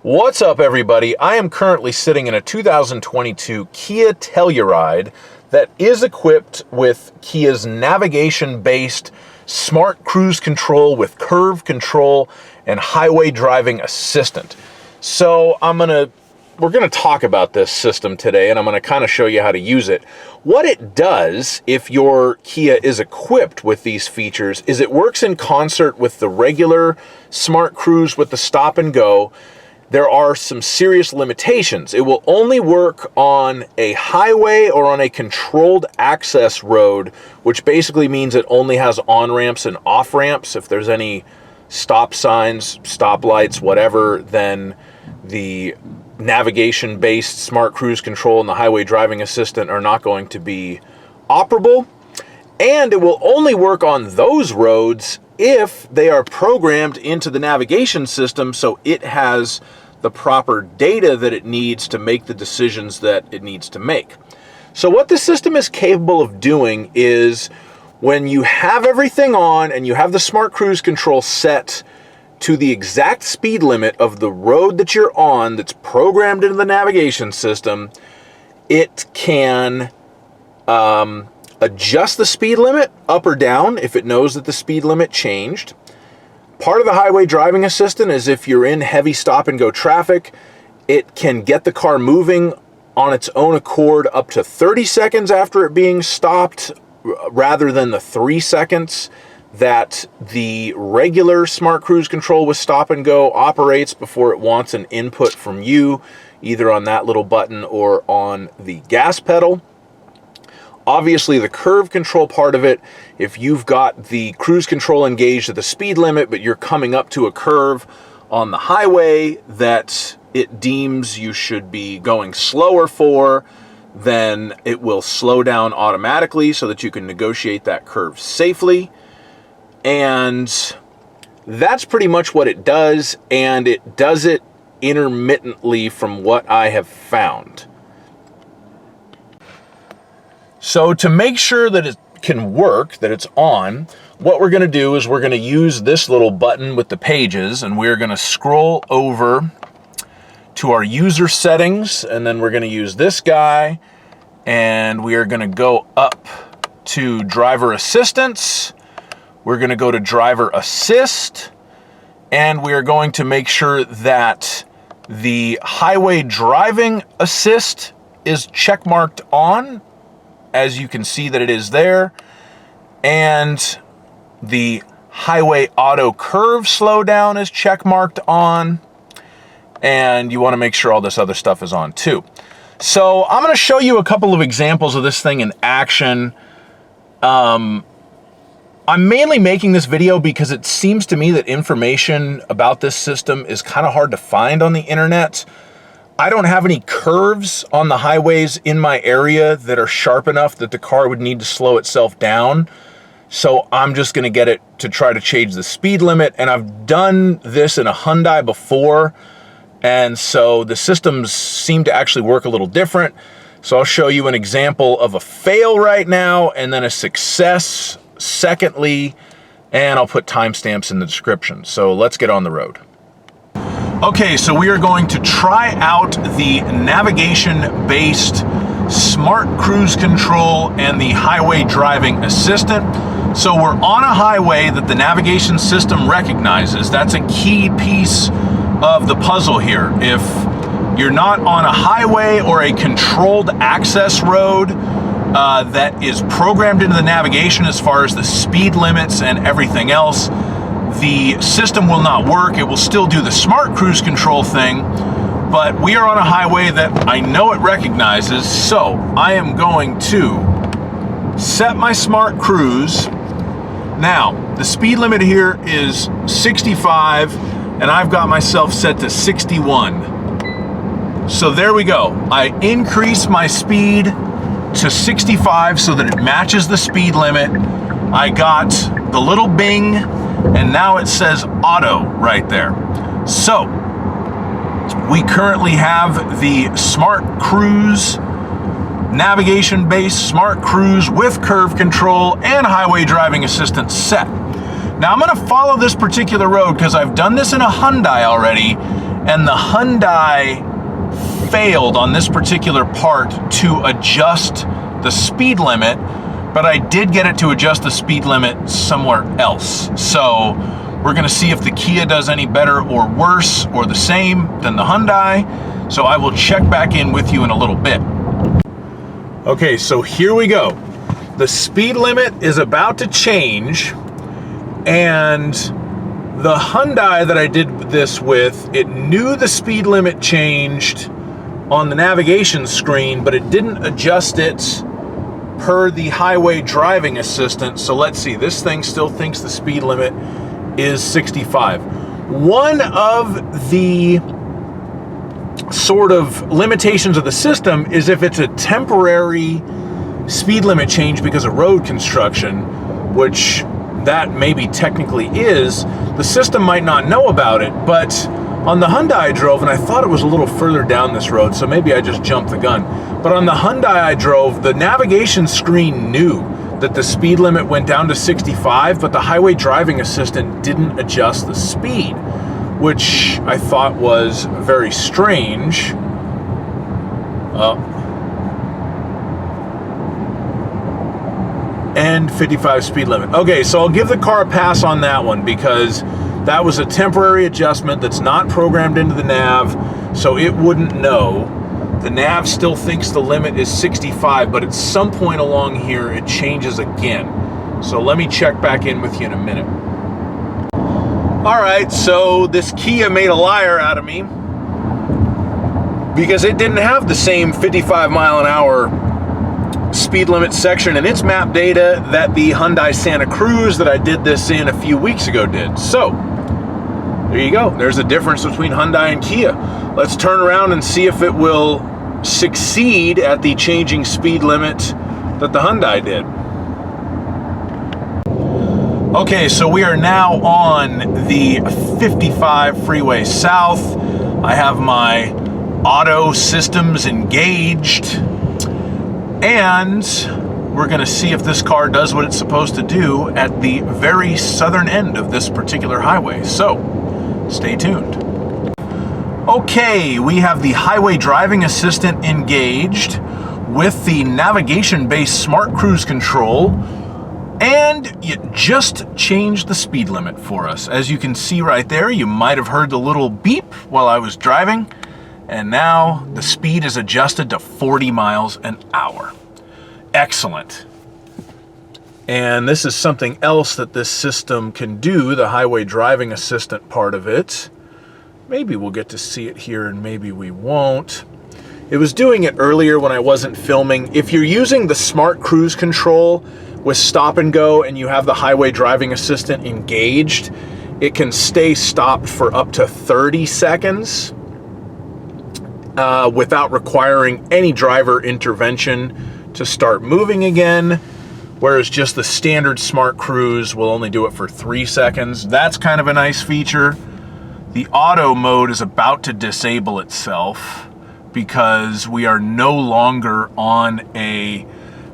What's up, everybody? I am currently sitting in a 2022 Kia Telluride that is equipped with Kia's navigation-based smart cruise control with curve control and highway driving assistant. So we're gonna talk about this system today, and I'm gonna kind of show you how to use it. What it does, if your Kia is equipped with these features, is it works in concert with the regular smart cruise with the stop and go. There are some serious limitations. It will only work on a highway or on a controlled access road, which basically means it only has on-ramps and off-ramps. If there's any stop signs, stoplights, whatever, then the navigation-based smart cruise control and the highway driving assistant are not going to be operable. And it will only work on those roads if they are programmed into the navigation system so it has the proper data that it needs to make the decisions that it needs to make. So what the system is capable of doing is, when you have everything on and you have the smart cruise control set to the exact speed limit of the road that you're on that's programmed into the navigation system, it can adjust the speed limit up or down if it knows that the speed limit changed. Part of the highway driving assistant is if you're in heavy stop and go traffic, it can get the car moving on its own accord up to 30 seconds after it being stopped, rather than the 3 seconds that the regular smart cruise control with stop and go operates before it wants an input from you, either on that little button or on the gas pedal. Obviously, the curve control part of it, if you've got the cruise control engaged at the speed limit, but you're coming up to a curve on the highway that it deems you should be going slower for, then it will slow down automatically so that you can negotiate that curve safely. And that's pretty much what it does, and it does it intermittently from what I have found. So to make sure that it can work, that it's on, what we're going to do is we're going to use this little button with the pages, and we're going to scroll over to our user settings, and then we're going to use this guy, and we are going to go up to driver assistance. We're going to go to driver assist, and we are going to make sure that the highway driving assist is checkmarked on, as you can see that it is there, and the highway auto curve slowdown is checkmarked on, and you want to make sure all this other stuff is on too. So I'm going to show you a couple of examples of this thing in action. I'm mainly making this video because it seems to me that information about this system is kind of hard to find on the internet. I don't have any curves on the highways in my area that are sharp enough that the car would need to slow itself down. So I'm just gonna get it to try to change the speed limit. And I've done this in a Hyundai before, and so the systems seem to actually work a little different. So I'll show you an example of a fail right now, and then a success secondly, and I'll put timestamps in the description. So let's get on the road. Okay, so we are going to try out the navigation-based smart cruise control and the highway driving assistant. So we're on a highway that the navigation system recognizes. That's a key piece of the puzzle here. If you're not on a highway or a controlled access road that is programmed into the navigation as far as the speed limits and everything else, the system will not work. It will still do the smart cruise control thing, but we are on a highway that I know it recognizes, so I am going to set my smart cruise. Now, the speed limit here is 65, and I've got myself set to 61. So there we go. I increase my speed to 65 so that it matches the speed limit. I got the little bing, and now it says auto right there. So we currently have the smart cruise, navigation-based smart cruise with curve control and highway driving assistant set. Now I'm going to follow this particular road because I've done this in a Hyundai already, and the Hyundai failed on this particular part to adjust the speed limit, but I did get it to adjust the speed limit somewhere else. So we're gonna see if the Kia does any better or worse or the same than the Hyundai. So I will check back in with you in a little bit. Okay, so here we go. The speed limit is about to change, and the Hyundai that I did this with, it knew the speed limit changed on the navigation screen, but it didn't adjust it per the highway driving assistant. So let's see, this thing still thinks the speed limit is 65. One of the sort of limitations of the system is if it's a temporary speed limit change because of road construction, which that maybe technically is, the system might not know about it. But on the Hyundai I drove, and I thought it was a little further down this road, so maybe I just jumped the gun. But on the Hyundai I drove, the navigation screen knew that the speed limit went down to 65, but the highway driving assistant didn't adjust the speed, which I thought was very strange. And 55 speed limit. Okay, so I'll give the car a pass on that one because that was a temporary adjustment that's not programmed into the nav, so it wouldn't know. The nav still thinks the limit is 65, but at some point along here it changes again. So let me check back in with you in a minute. All right, so this Kia made a liar out of me because it didn't have the same 55 mile an hour speed limit section in its map data that the Hyundai Santa Cruz that I did this in a few weeks ago did. So there you go. There's a difference between Hyundai and Kia. Let's turn around and see if it will succeed at the changing speed limit that the Hyundai did. Okay, so we are now on the 55 freeway south. I have my auto systems engaged, and we're gonna see if this car does what it's supposed to do at the very southern end of this particular highway. So, stay tuned. Okay, we have the highway driving assistant engaged with the navigation-based smart cruise control, and it just changed the speed limit for us. As you can see right there, you might have heard the little beep while I was driving, and now the speed is adjusted to 40 miles an hour. Excellent. And this is something else that this system can do, the highway driving assistant part of it. Maybe we'll get to see it here and maybe we won't. It was doing it earlier when I wasn't filming. If you're using the smart cruise control with stop and go and you have the highway driving assistant engaged, it can stay stopped for up to 30 seconds without requiring any driver intervention to start moving again, whereas just the standard smart cruise will only do it for 3 seconds. That's kind of a nice feature. The auto mode is about to disable itself because we are no longer on a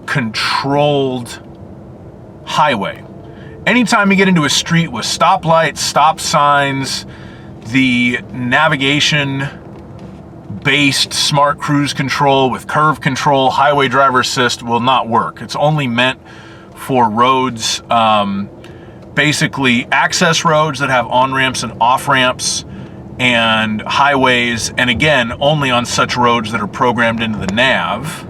controlled highway. Anytime you get into a street with stoplights, stop signs, the navigation-based smart cruise control with curve control, highway driver assist will not work. It's only meant for roads, basically access roads that have on-ramps and off-ramps, and highways, and again, only on such roads that are programmed into the nav.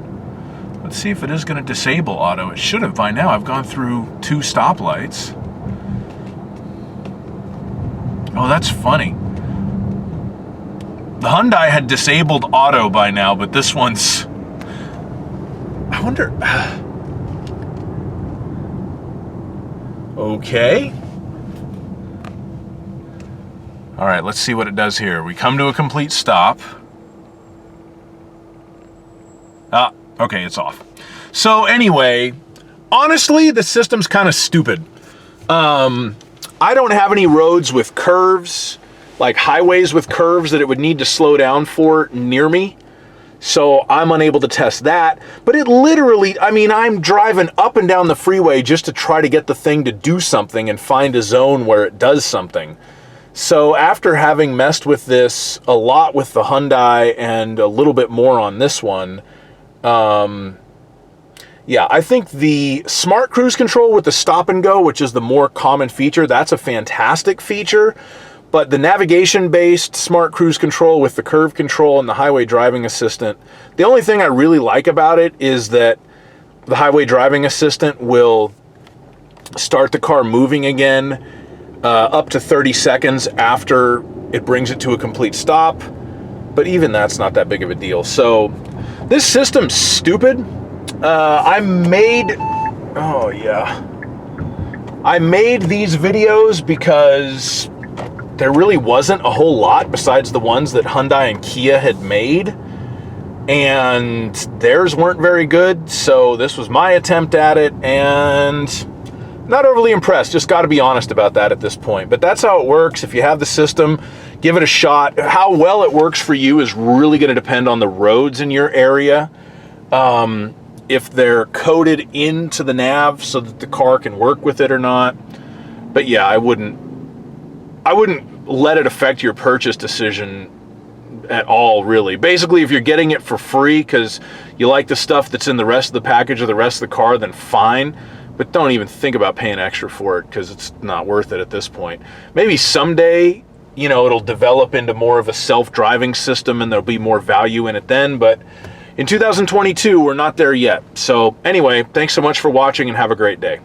Let's see if it is going to disable auto. It should have by now. I've gone through 2 stoplights. Oh, that's funny. The Hyundai had disabled auto by now, but this one's... I wonder... Okay. All right, let's see what it does here. We come to a complete stop. Ah, okay, it's off. So anyway, honestly, the system's kind of stupid. I don't have any roads with curves, like highways with curves that it would need to slow down for near me. So I'm unable to test that. But it literally, I mean, I'm driving up and down the freeway just to try to get the thing to do something and find a zone where it does something. So after having messed with this a lot with the Hyundai and a little bit more on this one, yeah, I think the smart cruise control with the stop and go, which is the more common feature, that's a fantastic feature. But the navigation-based smart cruise control with the curve control and the highway driving assistant, the only thing I really like about it is that the highway driving assistant will start the car moving again up to 30 seconds after it brings it to a complete stop. But even that's not that big of a deal. So this system's stupid. I made these videos because there really wasn't a whole lot besides the ones that Hyundai and Kia had made, and theirs weren't very good, so this was my attempt at it, and not overly impressed. Just got to be honest about that at this point. But that's how it works. If you have the system, give it a shot. How well it works for you is really going to depend on the roads in your area. If they're coded into the nav so that the car can work with it or not. But yeah, I wouldn't let it affect your purchase decision at all, really. Basically, if you're getting it for free because you like the stuff that's in the rest of the package or the rest of the car, then fine. But don't even think about paying extra for it because it's not worth it at this point. Maybe someday, you know, it'll develop into more of a self-driving system and there'll be more value in it then, but in 2022, we're not there yet. So anyway, thanks so much for watching and have a great day.